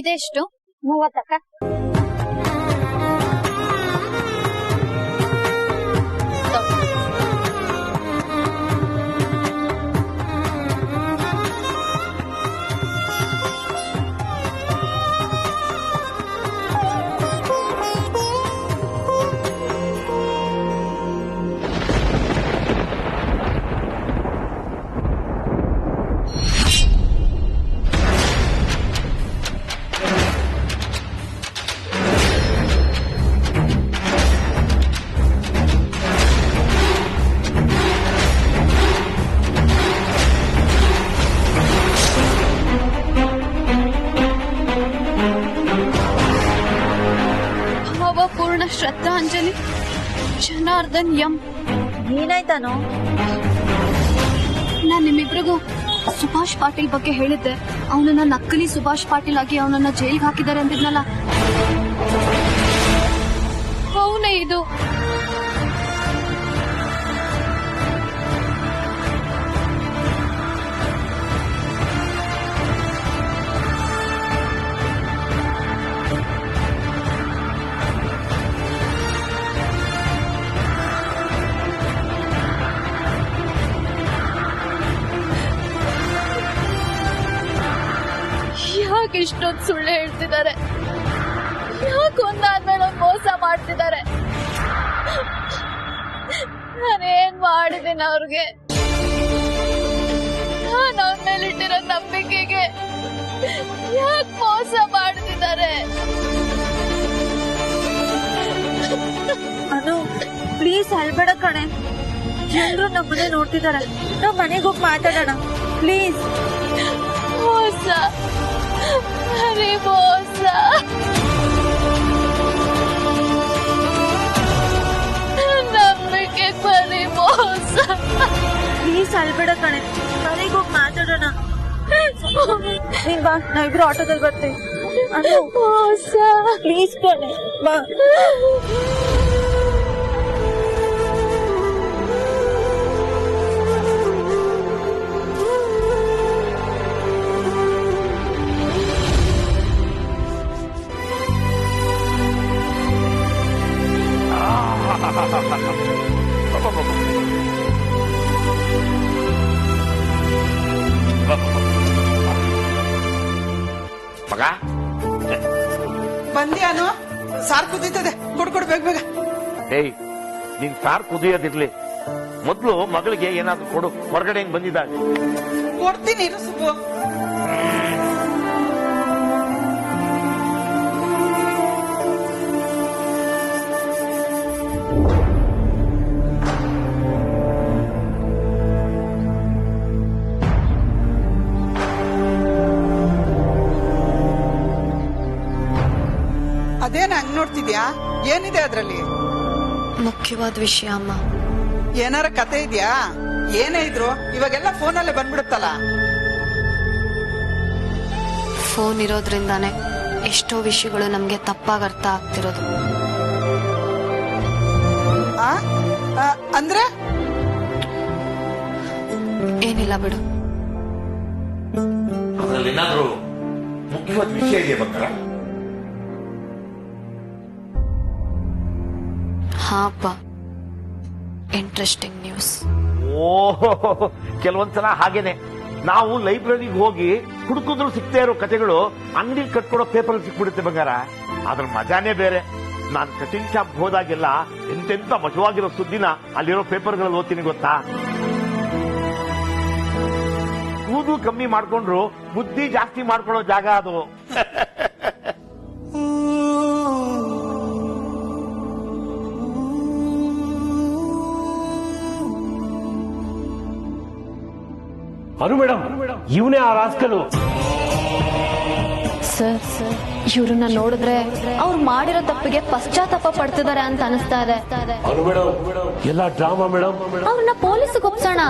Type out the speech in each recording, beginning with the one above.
ಇದೆಷ್ಟು? 30 ಅಕ್ಕ. ಪೂರ್ಣ ಶ್ರದ್ಧಾಂಜಲಿ ಜನಾರ್ದನ್ ಎಂ. ಏನಾಯ್ತಾನೋ? ನಾನ್ ನಿಮ್ಮಿಬ್ರಿಗೂ ಸುಭಾಷ್ ಪಾಟೀಲ್ ಬಗ್ಗೆ ಹೇಳಿದ್ದೆ. ಅವನನ್ನ ನಕಲಿ ಸುಭಾಷ್ ಪಾಟೀಲ್ ಆಗಿ ಅವನನ್ನ ಜೈಲ್ಗೆ ಹಾಕಿದ್ದಾರೆ ಅಂತಿದ್ನಲ್ಲ, ಅವನೇ ಇದು. ಯಾಕೆ ಇಷ್ಟೊಂದು ಸುಳ್ಳು ಹೇಳ್ತಿದ್ದಾರೆ? ಯಾಕೆ ಒಂದಾದ್ಮೇಲೆ ಮೋಸ ಮಾಡ್ತಿದ್ದಾರೆ? ನಾನೇನ್ ಮಾಡಿದ್ದೀನಿ ಅವ್ರಿಗೆ? ನಾನು ಅವ್ರ ಮೇಲಿಟ್ಟಿರೋ ನಂಬಿಕೆಗೆ ಯಾಕೆ ಮೋಸ ಮಾಡ್ತಿದ್ದಾರೆ? ಅನು ಪ್ಲೀಸ್ ಅಳ್ಬೇಡ ಕಣೆ. ಎಲ್ರು ನಮ್ಮನ್ನೇ ನೋಡ್ತಿದಾರೆ. ನಾವ್ ಮನೆಗೆ ಹೋಗಿ ಮಾತಾಡೋಣ ಪ್ಲೀಸ್. ಮೋಸ, ಅರೆ ಮೋಸ. ನಂಬಿಕೆ ಬರೀ ಮೋಸ. ಪ್ಲೀಸ್ ಅಳ್ಬೇಡ ಕಣೆ, ಮನೆಗೆ ಹೋಗಿ ಮಾತಾಡೋಣ. ನೀನ್ ಬಾ, ನಾವಿಬ್ರು ಆಟೋದಲ್ಲಿ ಬರ್ತೀವಿ. ಅನು ಮೋಸ, ಪ್ಲೀಸ್ ಕಣೆ ಬಾ. ಮಗ ಬಂದ್ಯಾನು? ಸಾರ್ ಕುದೀತದೆ, ಕೊಡ್ಕೊಡ್ ಬೇಗ ಬೇಗ. ಏಯ್, ನಿನ್ ಸಾರ್ ಕುದಿಯೋದಿರ್ಲಿ, ಮೊದ್ಲು ಮಗಳಿಗೆ ಏನಾದ್ರು ಕೊಡು. ಹೊರಗಡೆ ಹೆಂಗ್ ಬಂದಿದ್ದಾಗ ಕೊಡ್ತೀನಿ ಇರು ಸುಬ್ಬು. ಅದೇನ ಹಂಗ್ ನೋಡ್ತಿದ್ಯಾ? ಏನಿದೆ ಅದ್ರಲ್ಲಿ? ಮುಖ್ಯವಾದ ವಿಷಯ ಅಮ್ಮ. ಏನಾರ ಕತೆ ಇದ್ಯಾ? ಏನೇ ಇದ್ರು ಇವಾಗೆಲ್ಲ ಫೋನಲ್ಲೇ ಬಂದ್ಬಿಡುತ್ತಲ್ಲ. ಫೋನ್ ಇರೋದ್ರಿಂದಾನೆ ಎಷ್ಟೋ ವಿಷಯಗಳು ನಮ್ಗೆ ತಪ್ಪಾಗಿ ಅರ್ಥ ಆಗ್ತಿರೋದು. ಆ? ಅಂದ್ರೆ ಏನಿಲ್ಲ ಬಿಡು. ಅದ್ರಲ್ಲಿ ಏನಾದ್ರು ಮುಖ್ಯವಾದ ವಿಷಯ ಇದೆಯಾ ಬಂಗಾರ? ಹಾ ಅಪ್ಪ, ಇಂಟ್ರೆಸ್ಟಿಂಗ್ ನ್ಯೂಸ್. ಓಹೋ, ಕೆಲವೊಂದ್ಸಲ ಹಾಗೇನೆ. ನಾವು ಲೈಬ್ರರಿಗೆ ಹೋಗಿ ಹುಡುಕಿದ್ರು ಸಿಗ್ತಾ ಇರೋ ಕಥೆಗಳು ಅಂಗಡಿ ಕಟ್ಕೊಡೋ ಪೇಪರ್ ಸಿಕ್ಬಿಡುತ್ತೆ ಬಂಗಾರ. ಅದ್ರ ಮಜಾನೇ ಬೇರೆ. ನಾನ್ ಕಟಿಂಗ್ ಶಾಪ್ ಹೋದಾಗೆಲ್ಲ ಎಂತೆಂತ ಮಜವಾಗಿರೋ ಸುದ್ದಿನ ಅಲ್ಲಿರೋ ಪೇಪರ್ಗಳಲ್ಲಿ ಓದ್ತೀನಿ ಗೊತ್ತಾ. ಕೂದಲು ಕಮ್ಮಿ ಮಾಡ್ಕೊಂಡ್ರು ಬುದ್ಧಿ ಜಾಸ್ತಿ ಮಾಡ್ಕೊಳ್ಳೋ ಜಾಗ ಅದು. ಅನು ಮೇಡಮ್, ಇವನೇ ಆ ರಾಸ್ಕಲು. ಸರ್, ಇವ್ರನ್ನ ನೋಡಿದ್ರೆ ಅವ್ರು ಮಾಡಿರೋ ತಪ್ಪಿಗೆ ಪಶ್ಚಾತ್ತಾಪ ಪಡ್ತಿದ್ದಾರೆ ಅಂತ ಅನಿಸ್ತಾ ಇದೆ. ಅನು ಮೇಡಮ್, ಎಲ್ಲ ಡ್ರಾಮಾ ಮೇಡಮ್. ಅವ್ರನ್ನ ಪೊಲೀಸ್ಗೆ ಒಪ್ಸೋಣ.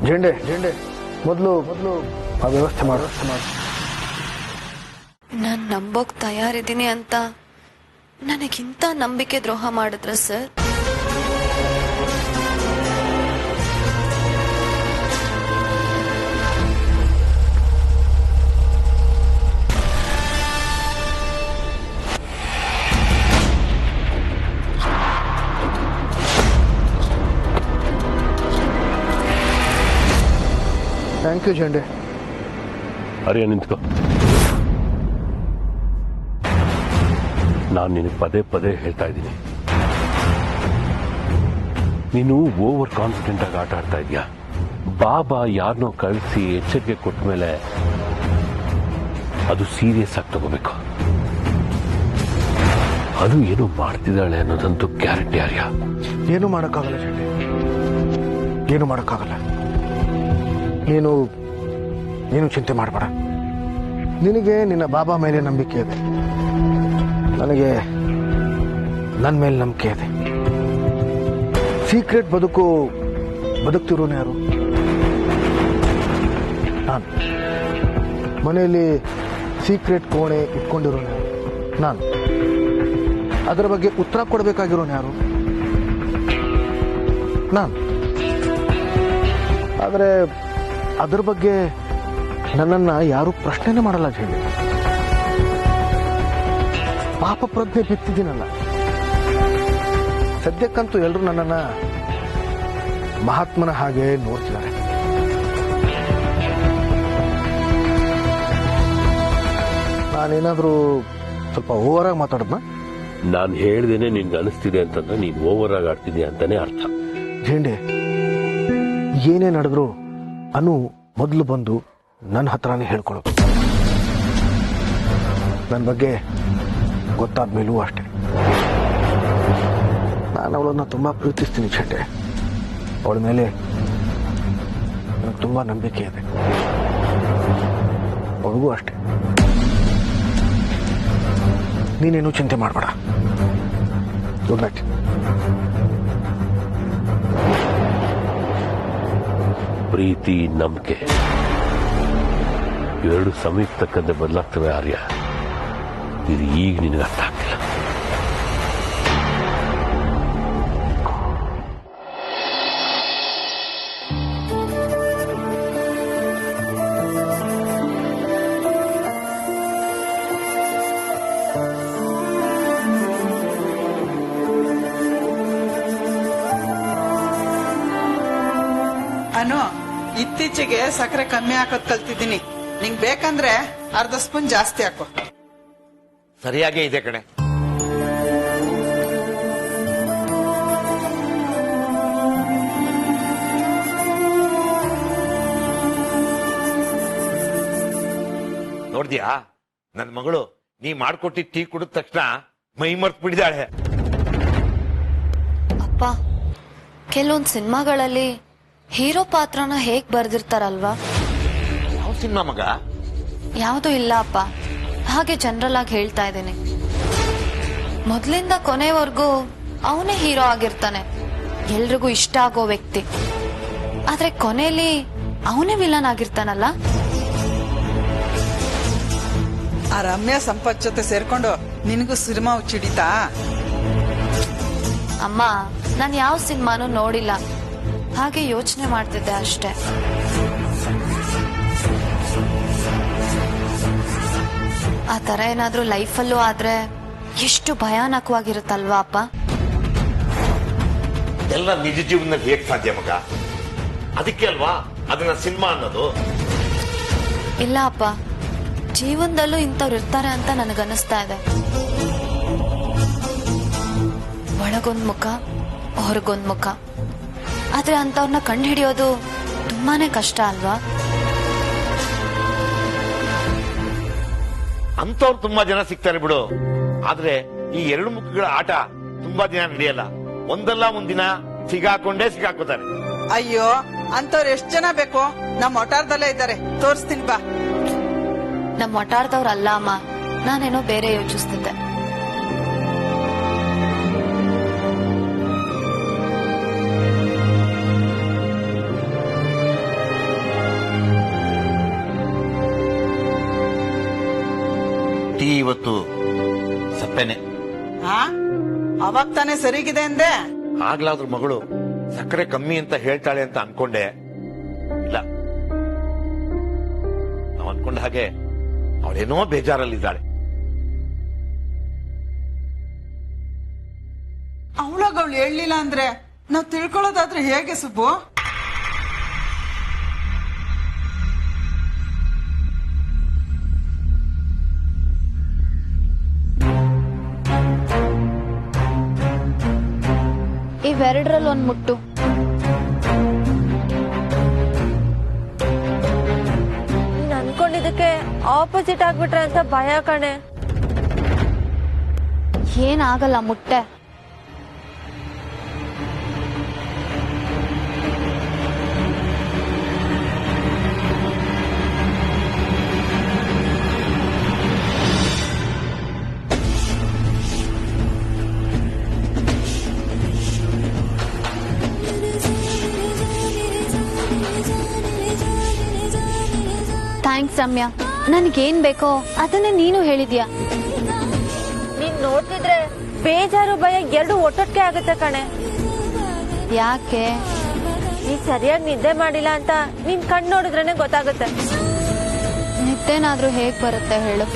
ಜೆಂಡೆ ಮೊದಲು ಆ ವ್ಯವಸ್ಥೆ ಮಾಡು. ನಾನ್ ನಂಬೋಕ್ ತಯಾರಿದ್ದೀನಿ ಅಂತ ನನಗಿಂತ ನಂಬಿಕೆ ದ್ರೋಹ ಮಾಡಿದ್ರ ಸರ್? ಥ್ಯಾಂಕ್ ಯು ಜಂಡೆ. ಅರಿಯ ನಿಂತ್ಕೋ. ನಾನು ನಿನಗೆ ಪದೇ ಪದೇ ಹೇಳ್ತಾ ಇದ್ದೀನಿ, ನೀನು ಓವರ್ ಕಾನ್ಫಿಡೆಂಟ್ ಆಗಿ ಆಟ ಆಡ್ತಾ ಇದೀಯಾ. ಬಾಬಾ ಯಾರನ್ನೋ ಕಳಿಸಿ ಎಚ್ಚರಿಕೆ ಕೊಟ್ಟ ಮೇಲೆ ಅದು ಸೀರಿಯಸ್ ಆಗಿ ತಗೋಬೇಕು. ಅದು ಏನೋ ಮಾಡ್ತಿದ್ದಾಳೆ ಅನ್ನೋದಂತೂ ಗ್ಯಾರಂಟಿ. ಆರ್ಯ, ಏನು ಮಾಡೋಕ್ಕಾಗಲ್ಲ ಜಂಡೆ, ಏನು ಮಾಡೋಕ್ಕಾಗಲ್ಲ. ನೀನು ಚಿಂತೆ ಮಾಡಬೇಡ. ನಿನಗೆ ನಿನ್ನ ಬಾಬಾ ಮೇಲೆ ನಂಬಿಕೆ ಇದೆ, ನನಗೆ ನನ್ನ ಮೇಲೆ ನಂಬಿಕೆ ಇದೆ. ಸೀಕ್ರೆಟ್ ಬದುಕ್ತಿರೋನು ಯಾರು? ನಾನು. ಮನೆಯಲ್ಲಿ ಸೀಕ್ರೆಟ್ ಕೋಣೆ ಇಟ್ಕೊಂಡಿರೋನು ಯಾರು? ನಾನು. ಅದರ ಬಗ್ಗೆ ಉತ್ತರ ಕೊಡಬೇಕಾಗಿರೋನು ಯಾರು? ನಾನು. ಆದರೆ ಅದರ ಬಗ್ಗೆ ನನ್ನನ್ನು ಯಾರು ಪ್ರಶ್ನೆನೇ ಮಾಡಲ್ಲ ಹೇಳಿ. ಪಾಪ ಪ್ರಜ್ಞೆ ಬಿತ್ತಿದ್ದೀನಲ್ಲ. ಸದ್ಯಕ್ಕಂತೂ ಎಲ್ಲರೂ ನನ್ನನ್ನು ಮಹಾತ್ಮನ ಹಾಗೆ ನೋಡ್ತಿದ್ದಾರೆ. ನಾನೇನಾದರೂ ಸ್ವಲ್ಪ ಓವರಾಗಿ ಮಾತಾಡೋದ್ನ? ನಾನು ಹೇಳ್ದೇನೆ ನಿನ್ಗೆ ಅನಿಸ್ತಿದೆ ಅಂತಂದ್ರೆ ನೀನು ಓವರ್ ಆಗಿ ಆಡ್ತಿದ್ಯಾ ಅಂತಾನೆ ಅರ್ಥ. ಜೇಂಡೆ, ಏನೇ ನಡೆದ್ರು ಅನು ಮೊದಲು ಬಂದು ನನ್ನ ಹತ್ರನೇ ಹೇಳ್ಕೊಳ್ಳೋದು. ನನ್ನ ಬಗ್ಗೆ ಗೊತ್ತಾದ ಮೇಲೂ ಅಷ್ಟೇ. ನಾನು ಅವಳನ್ನು ತುಂಬ ಪ್ರೀತಿಸ್ತೀನಿ ಜೇಂಡೆ. ಅವಳ ಮೇಲೆ ನನಗೆ ತುಂಬ ನಂಬಿಕೆ ಇದೆ. ಅವಳಿಗೂ ಅಷ್ಟೇ. ನೀನೇನು ಚಿಂತೆ ಮಾಡಬೇಡ. Good night. ಪ್ರೀತಿ, ನಂಬಿಕೆ ಇವೆರಡು ಸಮಯಕ್ಕೆ ತಕ್ಕಂತೆ ಬದಲಾಗ್ತವೆ ಆರ್ಯ. ಇದು ಈಗ ನಿನಗೆ ಅರ್ಥ ಆಗ್ತಿಲ್ಲ. ಅನು, ಇತ್ತೀಚೆಗೆ ಸಕ್ಕರೆ ಕಮ್ಮಿ ಹಾಕೋದ್ ಕಲ್ತಿದ್ದೀನಿ. ನಿಂಗ್ ಬೇಕಂದ್ರೆ ಅರ್ಧ ಸ್ಪೂನ್ ಜಾಸ್ತಿ ಹಾಕೋ. ಸರಿಯಾಗೇ ಇದೆ ಕಣೆ. ನೋಡ್ದ್ಯಾ, ನನ್ ಮಗಳು ನೀ ಮಾಡ್ಕೊಟ್ಟಿದ್ ಟೀ ಕುಡಿದ ತಕ್ಷಣ ಮೈ ಮರ್ತ್ ಬಿಡಿದಾಳೆ. ಅಪ್ಪ, ಕೆಲವೊಂದು ಸಿನಿಮಾಗಳಲ್ಲಿ ಹೀರೋ ಪಾತ್ರನ ಹೇಗ್ ಬರ್ದಿರ್ತಾರಲ್ವಾ? ಯಾವ ಸಿನಿಮಾ ಮಗ? ಯಾವುದು ಇಲ್ಲ ಅಪ್ಪ, ಹಾಗೆ ಜನರಲ್ ಆಗಿ ಹೇಳ್ತಾ ಇದ್ದೀನಿ. ಮೊದ್ಲಿಂದ ಕೊನೆವರೆಗೂ ಅವನೇ ಹೀರೋ ಆಗಿರ್ತಾನೆ, ಎಲ್ರಿಗೂ ಇಷ್ಟ ಆಗೋ ವ್ಯಕ್ತಿ. ಆದ್ರೆ ಕೊನೆಯಲ್ಲಿ ಅವನೇ ವಿಲನ್ ಆಗಿರ್ತಾನಲ್ಲ. ಆ ರಮ್ಯಾ ಸಂಪತ್ ಜೊತೆ ಸೇರ್ಕೊಂಡು ನಿನಗೂ ಸಿನಿಮಾ ಹುಚ್ಚಿಡಿತಾ? ಅಮ್ಮ, ನಾನು ಯಾವ ಸಿನಿಮಾನು ನೋಡಿಲ್ಲ, ಹಾಗೆ ಯೋಚನೆ ಮಾಡ್ತಿದ್ದೆ ಅಷ್ಟೇ. ಆ ತರ ಏನಾದ್ರೂ ಲೈಫಲ್ಲೂ ಆದ್ರೆ ಎಷ್ಟು ಭಯಾನಕವಾಗಿರುತ್ತಲ್ವಾ ಅಪ್ಪ? ಎಲ್ಲ ನಿಜ ಜೀವನದಲ್ಲಿ ಹೇಗ್ ಸಾಧ್ಯ ಮಗ? ಅದಕ್ಕೆ ಅಲ್ವಾ ಅದನ್ನ ಸಿನಿಮಾ ಅನ್ನೋದು. ಇಲ್ಲ ಅಪ್ಪ, ಜೀವನದಲ್ಲೂ ಇಂಥವ್ರು ಇರ್ತಾರೆ ಅಂತ ನನಗನ್ನಿಸ್ತಾ ಇದೆ. ಒಳಗೊಂದ್ ಮುಖ, ಹೊರಗೊಂದ್ ಮುಖ. ಆದ್ರೆ ಅಂತವ್ರನ್ನ ಕಂಡು ಹಿಡಿಯೋದು ತುಂಬಾನೇ ಕಷ್ಟ ಅಲ್ವಾ? ಅಂತವ್ರು ತುಂಬಾ ಜನ ಸಿಗ್ತಾರೆ ಬಿಡು. ಆದ್ರೆ ಈ ಎರಡು ಮುಖಗಳ ಆಟ ತುಂಬಾ ದಿನ ನಡೆಯಲ್ಲ. ಒಂದಲ್ಲ ಒಂದಿನ ಸಿಗಾಕೋತಾರೆ. ಅಯ್ಯೋ, ಅಂತವ್ರು ಎಷ್ಟ್ ಜನ ಬೇಕು? ನಮ್ಮ ಒಟಾರದಲ್ಲೇ ಇದ್ದಾರೆ, ತೋರಿಸ್ತೀನಿ ಬಾ. ನಮ್ಮ ಒಟ್ಟಾರ್ದವ್ರಲ್ಲ ಅಮ್ಮ, ನಾನೇನೋ ಬೇರೆ ಯೋಚಿಸ್ತಿದ್ದೆ. ಟೀ ಇವತ್ತು ಸಪ್ಪೆನೆ. ಅವಾಗ ತಾನೇ ಸರಿಗಿದೆ ಅಂದೆ. ಆಗ್ಲಾದ್ರ ಮಗಳು ಸಕ್ಕರೆ ಕಮ್ಮಿ ಅಂತ ಹೇಳ್ತಾಳೆ ಅಂತ ಅನ್ಕೊಂಡೆ. ಇಲ್ಲ, ನಾವು ಅನ್ಕೊಂಡ ಹಾಗೆ ಅವಳೇನೋ ಬೇಜಾರಲ್ಲಿದ್ದಾಳೆ. ಅವಳಾಗ ಅವಳು ಹೇಳಲಿಲ್ಲ ಅಂದ್ರೆ ನಾವ್ ತಿಳ್ಕೊಳ್ಳೋದಾದ್ರೆ ಹೇಗೆ ಸುಬ್ಬು? ಇವೆರಡರಲ್ಲಿ ಒಂದ್ ಮುಟ್ಟು. ನೀನ್ ಅನ್ಕೊಂಡಿದ್ದಕ್ಕೆ ಆಪೋಸಿಟ್ ಆಗ್ಬಿಟ್ರೆ ಅಂತ ಭಯ ಕಣೆ. ಏನಾಗಲ್ಲ, ಮುಟ್ಟೆ. ಥ್ಯಾಂಕ್ಸ್ ರಮ್ಯಾ. ನನಗೇನ್ ಬೇಕೋ ಅದನ್ನೇ ನೀನು ಹೇಳಿದ್ಯಾ. ನೀನ್ ನೋಡ್ತಿದ್ರೆ ಬೇಜಾರು ಭಯ ಎರಡು ಒಟ್ಟೊಟ್ಟಿಗೆ ಆಗುತ್ತೆ ಕಣೆ. ಯಾಕೆ? ನೀ ಸರಿಯಾಗಿ ನಿದ್ದೆ ಮಾಡಿಲ್ಲ ಅಂತ ನಿನ್ ಕಣ್ ನೋಡಿದ್ರೇನೆ ಗೊತ್ತಾಗುತ್ತೆ. ನಿದ್ದೆನಾದ್ರೂ ಹೇಗ್ ಬರುತ್ತೆ ಹೇಳು?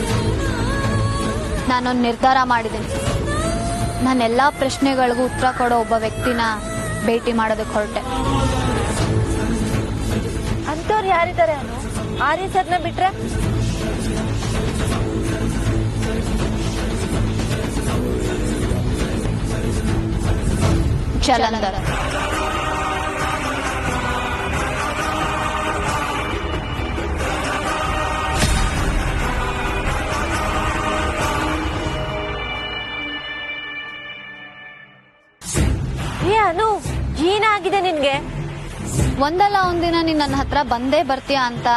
ನಾನೊಂದು ನಿರ್ಧಾರ ಮಾಡಿದ್ದೀನಿ. ನಾನೆಲ್ಲಾ ಪ್ರಶ್ನೆಗಳಿಗೂ ಉತ್ತರ ಕೊಡೋ ಒಬ್ಬ ವ್ಯಕ್ತಿನ ಭೇಟಿ ಮಾಡೋದಕ್ಕೆ ಹೊರಟೆ. ಅಂತವ್ರು ಯಾರಿದ್ದಾರೆ? ಆರ್ಯ ಸರ್ನ ಬಿಟ್ರೆ ಜಲಂಧರ್. ಅನು, ಏನಾಗಿದೆ ನಿನ್ಗೆ? ಒಂದಲ್ಲ ಒಂದಿನ ನೀನ್ ನನ್ನ ಹತ್ರ ಬಂದೇ ಬರ್ತೀಯ ಅಂತ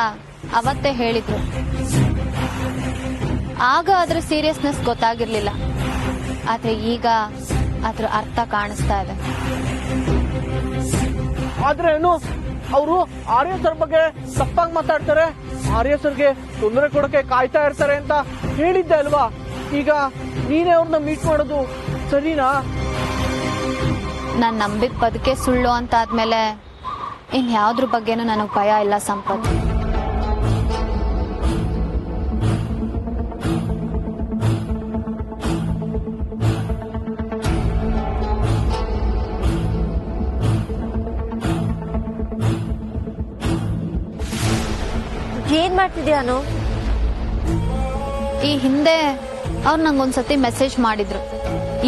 ಅವತ್ತೇ ಹೇಳಿದ್ರು. ಆಗ ಅದ್ರ ಸೀರಿಯಸ್ನೆಸ್ ಗೊತ್ತಾಗಿರ್ಲಿಲ್ಲ, ಆದ್ರೆ ಈಗ ಅದ್ರ ಅರ್ಥ ಕಾಣಿಸ್ತಾ ಇದೆ. ಆದ್ರೆ ಏನು, ಅವರು ಆರ್ಯ ಸರ್ ಬಗ್ಗೆ ತಪ್ಪಾಗಿ ಮಾತಾಡ್ತಾರೆ, ಆರ್ಯ ಸರ್ಗೆ ತೊಂದರೆ ಕೊಡಕ್ಕೆ ಕಾಯ್ತಾ ಇರ್ತಾರೆ ಅಂತ ಹೇಳಿದ್ದೆ ಅಲ್ವಾ? ಈಗ ನೀನೇ ಅವ್ರನ್ನ ಮೀಟ್ ಮಾಡೋದು ಸರಿನಾ? ನಾನ್ ನಂಬಿದ ಬದುಕೆ ಸುಳ್ಳು ಅಂತ ಆದ್ಮೇಲೆ ಇನ್ಯಾವ್ದ್ರ ಬಗ್ಗೆನೂ ನನಗ್ ಭಯ ಇಲ್ಲ ಸಂಪತ್. ಏನ್ ಮಾಡ್ತಿದ್ಯಾನು? ಈ ಹಿಂದೆ ಅವ್ರು ನಂಗೊಂದ್ಸತಿ ಮೆಸೇಜ್ ಮಾಡಿದ್ರು.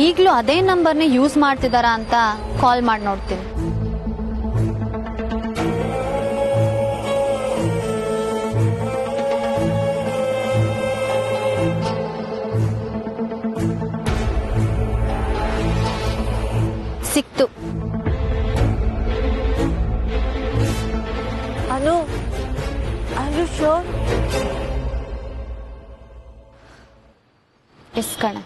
ಈಗ್ಲೂ ಅದೇ ನಂಬರ್ನೇ ಯೂಸ್ ಮಾಡ್ತಿದಾರ ಅಂತ ಕಾಲ್ ಮಾಡಿ ನೋಡ್ತೀನಿ. ಸಿಕ್ತು. ಅನು, ಆರ್ ಯು ಶೋರ್? ಎಸ್ ಕಣೆ.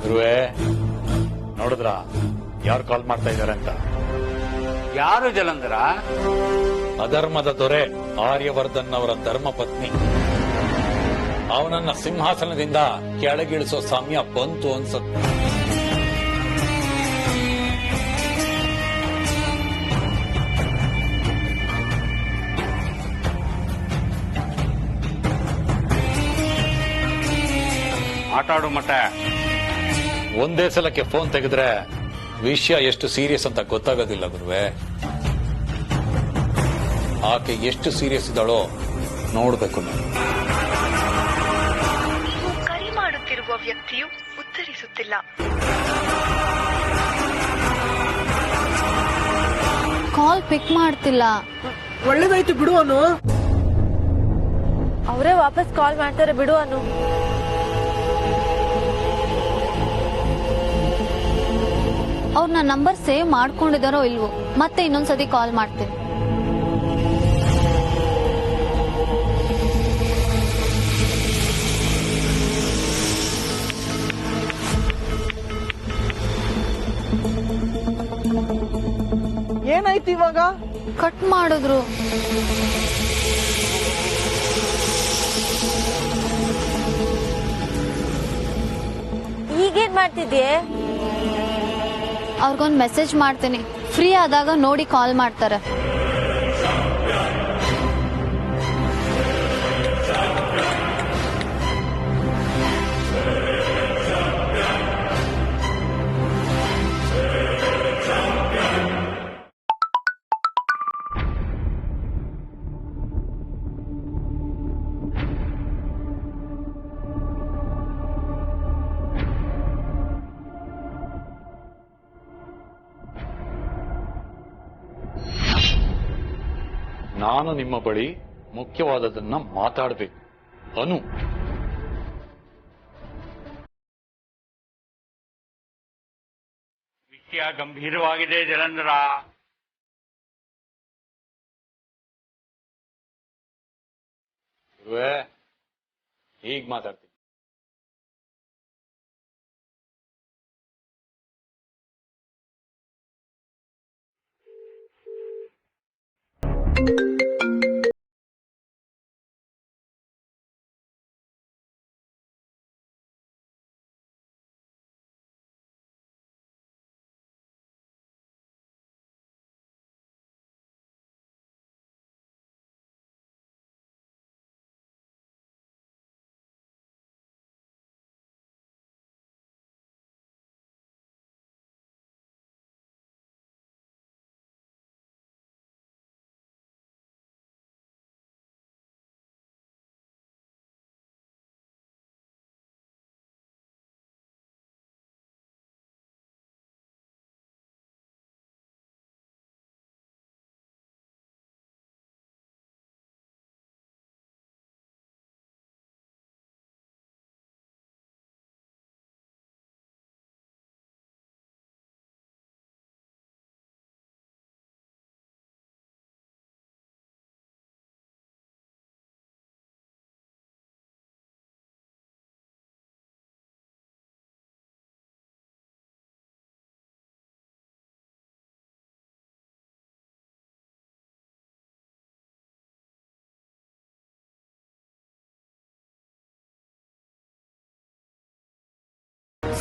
ಗುರುವೇ, ನೋಡಿದ್ರ ಯಾರು ಕಾಲ್ ಮಾಡ್ತಾ ಇದಾರೆ ಅಂತ? ಯಾರು ಜಲಂಧರ? ಅಧರ್ಮದ ದೊರೆ ಆರ್ಯವರ್ಧನ್ ಅವರ ಧರ್ಮ ಪತ್ನಿ. ಅವನನ್ನ ಸಿಂಹಾಸನದಿಂದ ಕೆಳಗಿಳಿಸೋ ಸಮಯ ಬಂತು ಅನ್ಸುತ್ತೆ. ಆಟ ಆಡು ಮಟ್ಟ. ಒಂದೇ ಸಲಕ್ಕೆ ಫೋನ್ ತೆಗೆದ್ರೆ ವಿಷಯ ಎಷ್ಟು ಸೀರಿಯಸ್ ಅಂತ ಗೊತ್ತಾಗೋದಿಲ್ಲ ಗುರುವೆ. ಆಕೆ ಎಷ್ಟು ಸೀರಿಯಸ್ ಇದ್ದಾಳೋ ನೋಡ್ಬೇಕು ನಾನು. ಕರೆ ಮಾಡುತ್ತಿರುವ ವ್ಯಕ್ತಿಯು ಉತ್ತರಿಸುತ್ತಿಲ್ಲ. ಕಾಲ್ ಪಿಕ್ ಮಾಡ್ತಿಲ್ಲ. ಒಳ್ಳೇದಾಯ್ತು ಬಿಡು ಅನು. ಅವರೇ ವಾಪಸ್ ಕಾಲ್ ಮಾಡ್ತಾರೆ ಬಿಡು ಅನು. ಅವ್ರು ನನ್ನ ನಂಬರ್ ಸೇವ್ ಮಾಡ್ಕೊಂಡಿದಾರೋ ಇಲ್ವೋ, ಮತ್ತೆ ಇನ್ನೊಂದ್ಸತಿ ಕಾಲ್ ಮಾಡ್ತೀನಿ. ಏನಾಯ್ತು ಇವಾಗ? ಕಟ್ ಮಾಡಿದ್ರು. ಈಗೇನ್ ಮಾಡ್ತಿದ್ಯೆ? ಅವ್ರಿಗೊಂದು ಮೆಸೇಜ್ ಮಾಡ್ತೀನಿ, ಫ್ರೀ ಆದಾಗ ನೋಡಿ ಕಾಲ್ ಮಾಡ್ತಾರೆ. ನಾನು ನಿಮ್ಮ ಬಳಿ ಮುಖ್ಯವಾದದನ್ನ ಮಾತಾಡಬೇಕು. ಅನು, ವಿಷಯ ಗಂಭೀರವಾಗಿದೆ ಜಲಂಧರ. ಈಗ ಮಾತಾಡ್ತೀನಿ.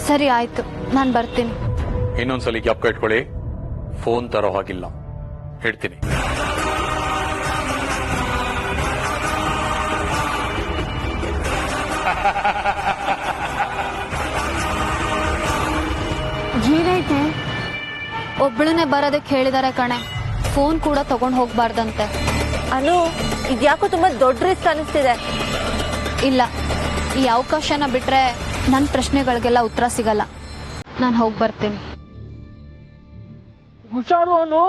ಸರಿ ಆಯ್ತು, ನಾನು ಬರ್ತೀನಿ. ಇನ್ನೊಂದ್ಸಲಿ ಜ್ಞಾಪಕ ಇಟ್ಕೊಳ್ಳಿ, ಫೋನ್ ತರೋ ಹಾಗಿಲ್ಲ. ಹೇಳ್ತೀನಿ. ಏನೈತೆ? ಒಬ್ಳನ್ನೇ ಬರೋದಕ್ಕೆ ಹೇಳಿದಾರೆ ಕಣೆ, ಫೋನ್ ಕೂಡ ತಗೊಂಡ್ ಹೋಗ್ಬಾರ್ದಂತೆ. ಅನು, ಇದ್ಯಾಕೋ ತುಂಬಾ ದೊಡ್ಡ ರಿಸ್ಕ್ ಅನಿಸ್ತಿದೆ. ಇಲ್ಲ, ಈ ಅವಕಾಶನ ಬಿಟ್ರೆ ನನ್ನ ಪ್ರಶ್ನೆಗಳಿಗೆಲ್ಲ ಉತ್ತರ ಸಿಗಲ್ಲ. ನಾನು ಹೋಗಿ ಬರ್ತೀನಿ. ಹುಷಾರು ಅನು.